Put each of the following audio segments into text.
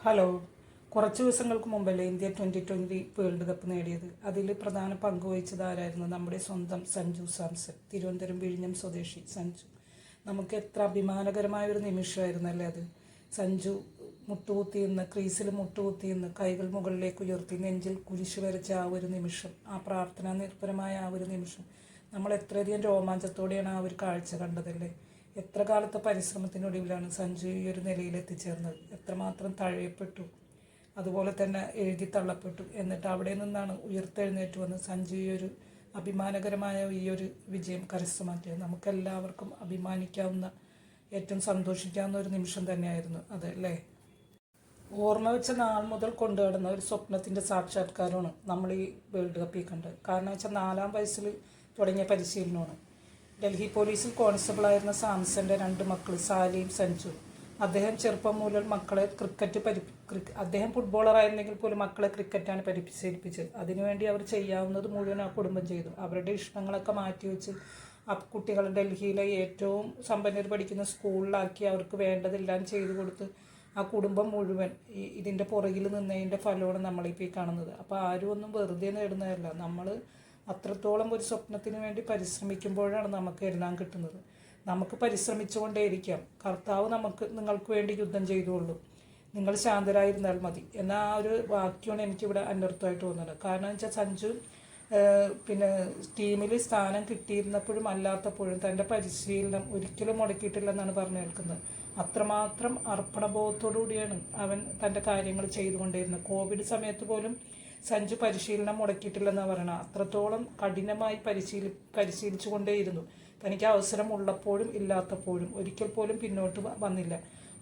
Hello. കുറച്ച് ദിവസങ്ങൾക്ക് മുമ്പല്ലേ India 2020 world cup നേടിയത്. അതിൽ പ്രധാന പങ്ക് വഹിച്ചത് ആരായിരുന്നു? നമ്മുടെ സ്വന്തം സഞ്ജു സാംസൺ, തിരുവനന്തപുരം വിഴിഞ്ഞം സ്വദേശി സഞ്ജു. നമുക്ക് എത്ര അഭിമാനകരമായ ഒരു നിമിഷമായിരുന്നല്ലേ അത്. സഞ്ജു മുട്ടുകുത്തിയെന്ന്, ക്രീസിൽ മുട്ടുകുത്തിയെന്ന്, കൈകൾ മുകളിലേക്ക് ഉയർത്തി നെഞ്ചിൽ കുരിശ് വരച്ച ആ ഒരു നിമിഷം, ആ പ്രാർത്ഥനാ നിർഭരമായ ആ ഒരു നിമിഷം, നമ്മൾ എത്രയധികം രോമാഞ്ചത്തോടെയാണ് ആ ഒരു കാഴ്ച കണ്ടതല്ലേ. എത്ര കാലത്തെ പരിശ്രമത്തിനൊടുവിലാണ് സഞ്ജു ഈ ഒരു നിലയിൽ എത്തിച്ചേർന്നത്. എത്രമാത്രം തഴയപ്പെട്ടു, അതുപോലെ തന്നെ എഴുതി തള്ളപ്പെട്ടു. എന്നിട്ട് അവിടെ നിന്നാണ് ഉയർത്തെഴുന്നേറ്റ് വന്ന് സഞ്ജു ഈ ഒരു അഭിമാനകരമായ ഈ ഒരു വിജയം കരസ്ഥമാക്കിയത്. നമുക്കെല്ലാവർക്കും അഭിമാനിക്കാവുന്ന, ഏറ്റവും സന്തോഷിക്കാവുന്ന ഒരു നിമിഷം തന്നെയായിരുന്നു അത്, അല്ലേ. ഓർമ്മ വെച്ച നാൾ മുതൽ കൊണ്ടുനടന്ന ഒരു സ്വപ്നത്തിൻ്റെ സാക്ഷാത്കാരമാണ് നമ്മൾ ഈ വേൾഡ് കപ്പിൽ കണ്ടത്. കാരണം വെച്ചാൽ 4-ാം വയസ്സിൽ തുടങ്ങിയ പരിശീലനമാണ്. ഡൽഹി പോലീസിൽ കോൺസ്റ്റബിളായിരുന്ന സാംസന്റെ 2 മക്കൾ സാലിയും സഞ്ജു. അദ്ദേഹം ചെറുപ്പം മുതൽ മക്കളെ അദ്ദേഹം ഫുട്ബോളറായിരുന്നെങ്കിൽ പോലും മക്കളെ ക്രിക്കറ്റാണ് പരിശീലിപ്പിച്ചത്. അതിനുവേണ്ടി അവർ ചെയ്യാവുന്നത് മുഴുവൻ ആ കുടുംബം ചെയ്തു. അവരുടെ ഇഷ്ടങ്ങളൊക്കെ മാറ്റിവെച്ച് ആ കുട്ടികളെ ഡൽഹിയിലെ ഏറ്റവും സമ്പന്നർ പഠിക്കുന്ന സ്കൂളിലാക്കി അവർക്ക് വേണ്ടതെല്ലാം ചെയ്തു കൊടുത്ത് ആ കുടുംബം മുഴുവൻ ഇതിൻ്റെ പുറകിൽ നിന്നതിൻ്റെ ഫലമാണ് നമ്മളിപ്പോൾ ഈ കാണുന്നത്. അപ്പോൾ ആരും ഒന്നും വെറുതെ നേടുന്നതല്ല. നമ്മൾ അത്രത്തോളം ഒരു സ്വപ്നത്തിന് വേണ്ടി പരിശ്രമിക്കുമ്പോഴാണ് നമുക്ക് എല്ലാം കിട്ടുന്നത്. നമുക്ക് പരിശ്രമിച്ചുകൊണ്ടേയിരിക്കാം. കർത്താവ് നിങ്ങൾക്ക് വേണ്ടി യുദ്ധം ചെയ്തുകൊള്ളൂ, നിങ്ങൾ ശാന്തരായിരുന്നാൽ മതി എന്ന ആ ഒരു വാക്യമാണ് എനിക്കിവിടെ അന്വർത്ഥമായിട്ട് തോന്നുന്നത്. കാരണം വെച്ചാൽ സഞ്ജു ടീമിൽ സ്ഥാനം കിട്ടിയിരുന്നപ്പോഴും അല്ലാത്തപ്പോഴും തൻ്റെ പരിശീലനം ഒരിക്കലും മുടക്കിയിട്ടില്ലെന്നാണ് പറഞ്ഞു കേൾക്കുന്നത്. അത്രമാത്രം അർപ്പണബോധത്തോടു കൂടിയാണ് അവൻ തൻ്റെ കാര്യങ്ങൾ ചെയ്തുകൊണ്ടിരുന്നത്. കോവിഡ് സമയത്ത് പോലും സഞ്ജു പരിശീലനം മുടക്കിയിട്ടില്ലെന്നാണ് പറയുന്നത്. അത്രത്തോളം കഠിനമായി പരിശീലിച്ചു കൊണ്ടേയിരുന്നു. തനിക്ക് അവസരം ഉള്ളപ്പോഴും ഇല്ലാത്തപ്പോഴും ഒരിക്കൽ പോലും പിന്നോട്ട് വന്നില്ല.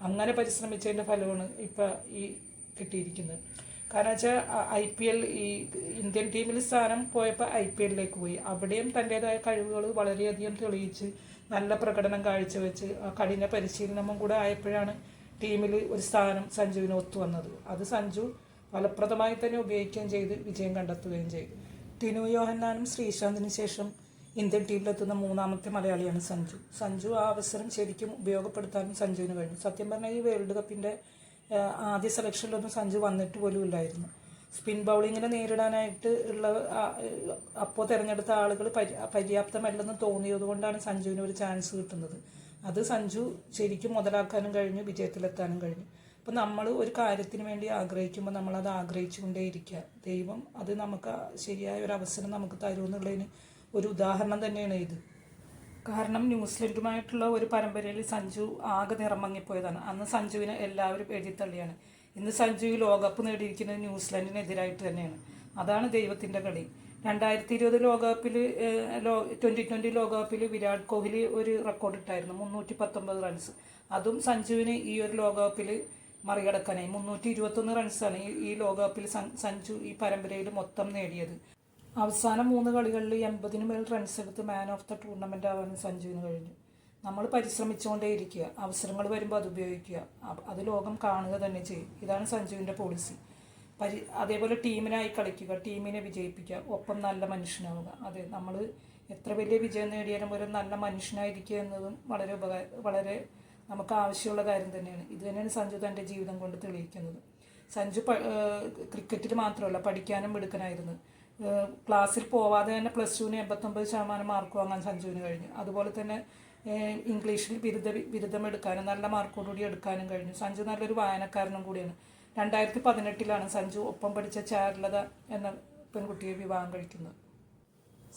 അങ്ങനെ പരിശ്രമിച്ചതിൻ്റെ ഫലമാണ് ഇപ്പം ഈ കിട്ടിയിരിക്കുന്നത്. കാരണം വെച്ചാൽ IPL, ഈ ഇന്ത്യൻ ടീമിൽ സ്ഥാനം പോയപ്പോൾ IPLലേക്ക് പോയി. അവിടെയും തൻ്റേതായ കഴിവുകൾ വളരെയധികം തെളിയിച്ച് നല്ല പ്രകടനം കാഴ്ചവെച്ച് ആ കഠിന പരിശീലനവും കൂടെ ആയപ്പോഴാണ് ടീമിൽ ഒരു സ്ഥാനം സഞ്ജുവിന് ഒത്തു വന്നത്. അത് സഞ്ജു ഫലപ്രദമായി തന്നെ ഉപയോഗിക്കുകയും ചെയ്ത് വിജയം കണ്ടെത്തുകയും ചെയ്തു. ടിനു യോഹന്നാനും ശ്രീശാന്തിന് ശേഷം ഇന്ത്യൻ ടീമിലെത്തുന്ന 3ാമത്തെ മലയാളിയാണ് സഞ്ജു. ആ അവസരം ശരിക്കും ഉപയോഗപ്പെടുത്താനും സഞ്ജുവിന് കഴിഞ്ഞു. സത്യം പറഞ്ഞാൽ ഈ വേൾഡ് കപ്പിൻ്റെ ആദ്യ സെലക്ഷനിലൊന്നും സഞ്ജു വന്നിട്ട് പോലും ഇല്ലായിരുന്നു. സ്പിൻ ബൗളിങ്ങിനെ നേരിടാനായിട്ട് ഉള്ള അപ്പോൾ തിരഞ്ഞെടുത്ത ആളുകൾ പര്യാപ്തമല്ലെന്ന് തോന്നിയത് കൊണ്ടാണ് സഞ്ജുവിന് ഒരു ചാൻസ് കിട്ടുന്നത്. അത് സഞ്ജു ശരിക്കും മുതലാക്കാനും കഴിഞ്ഞു, വിജയത്തിലെത്താനും കഴിഞ്ഞു. അപ്പം നമ്മൾ ഒരു കാര്യത്തിന് വേണ്ടി ആഗ്രഹിക്കുമ്പോൾ നമ്മളത് ആഗ്രഹിച്ചു കൊണ്ടേയിരിക്കുക. ദൈവം അത് നമുക്ക് ശരിയായ ഒരു അവസരം നമുക്ക് തരുമെന്നുള്ളതിന് ഒരു ഉദാഹരണം തന്നെയാണ് ഇത്. കാരണം ന്യൂസിലൻഡുമായിട്ടുള്ള ഒരു പരമ്പരയിൽ സഞ്ജു ആകെ നിറമങ്ങിപ്പോയതാണ്. അന്ന് സഞ്ജുവിനെ എല്ലാവരും എഴുതിത്തള്ളിയാണ്. ഇന്ന് സഞ്ജു ഈ ലോകകപ്പ് നേടിയിരിക്കുന്നത് ന്യൂസിലൻഡിനെതിരായിട്ട് തന്നെയാണ്. അതാണ് ദൈവത്തിൻ്റെ കളി. 2020 ലോകകപ്പിൽ 2020 ലോകകപ്പിൽ വിരാട് കോഹ്ലി ഒരു റെക്കോർഡ് ഇട്ടായിരുന്നു, 319 റൺസ്. അതും സഞ്ജുവിന് ഈ ഒരു ലോകകപ്പിൽ മറികടക്കാനായി. 321 റൺസാണ് ഈ ലോകകപ്പിൽ സഞ്ജു ഈ പരമ്പരയിൽ മൊത്തം നേടിയത്. അവസാനം 3 കളികളിൽ 80-ന് മേൽ റൺസ് എടുത്ത് മാൻ ഓഫ് ദ ടൂർണമെൻ്റ് ആവാനും സഞ്ജുവിന് കഴിഞ്ഞു. നമ്മൾ പരിശ്രമിച്ചുകൊണ്ടേയിരിക്കുക, അവസരങ്ങൾ വരുമ്പോൾ അത് ഉപയോഗിക്കുക, അത് ലോകം കാണുക തന്നെ ചെയ്യും. ഇതാണ് സഞ്ജുവിൻ്റെ പോളിസി. അതേപോലെ ടീമിനായി കളിക്കുക, ടീമിനെ വിജയിപ്പിക്കുക, ഒപ്പം നല്ല മനുഷ്യനാവുക. അതെ, നമ്മൾ എത്ര വലിയ വിജയം നേടിയാലും ഒരു നല്ല മനുഷ്യനായിരിക്കുക എന്നതും വളരെ നമുക്ക് ആവശ്യമുള്ള കാര്യം തന്നെയാണ്. ഇത് തന്നെയാണ് സഞ്ജു തൻ്റെ ജീവിതം കൊണ്ട് തെളിയിക്കുന്നത്. സഞ്ജു ക്രിക്കറ്റിൽ മാത്രമല്ല, പഠിക്കാനും മിടുക്കനായിരുന്നു. ക്ലാസ്സിൽ പോവാതെ തന്നെ +2-ന് 89% മാർക്ക് വാങ്ങാൻ സഞ്ജുവിന് കഴിഞ്ഞു. അതുപോലെ തന്നെ ഇംഗ്ലീഷിൽ ബിരുദമെടുക്കാനും നല്ല മാർക്കോടുകൂടി എടുക്കാനും കഴിഞ്ഞു. സഞ്ജു നല്ലൊരു വായനക്കാരനും കൂടിയാണ്. 2018 സഞ്ജു ഒപ്പം പഠിച്ച ചാരുലത എന്ന പെൺകുട്ടിയെ വിവാഹം കഴിക്കുന്നത്.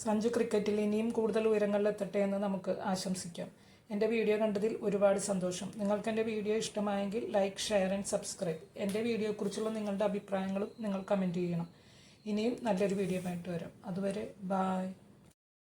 സഞ്ജു ക്രിക്കറ്റിൽ ഇനിയും കൂടുതൽ ഉയരങ്ങളിലെത്തട്ടെ എന്ന് നമുക്ക് ആശംസിക്കാം. എൻ്റെ വീഡിയോ കണ്ടതിൽ ഒരുപാട് സന്തോഷം. നിങ്ങൾക്ക് എൻ്റെ വീഡിയോ ഇഷ്ടമായെങ്കിൽ ലൈക്ക്, ഷെയർ ആൻഡ് സബ്സ്ക്രൈബ്. എൻ്റെ വീഡിയോയെക്കുറിച്ചുള്ള നിങ്ങളുടെ അഭിപ്രായങ്ങളും നിങ്ങൾ കമൻറ്റ് ചെയ്യണം. ഇനിയും നല്ലൊരു വീഡിയോ ആയിട്ട് വരാം. അതുവരെ ബായ്.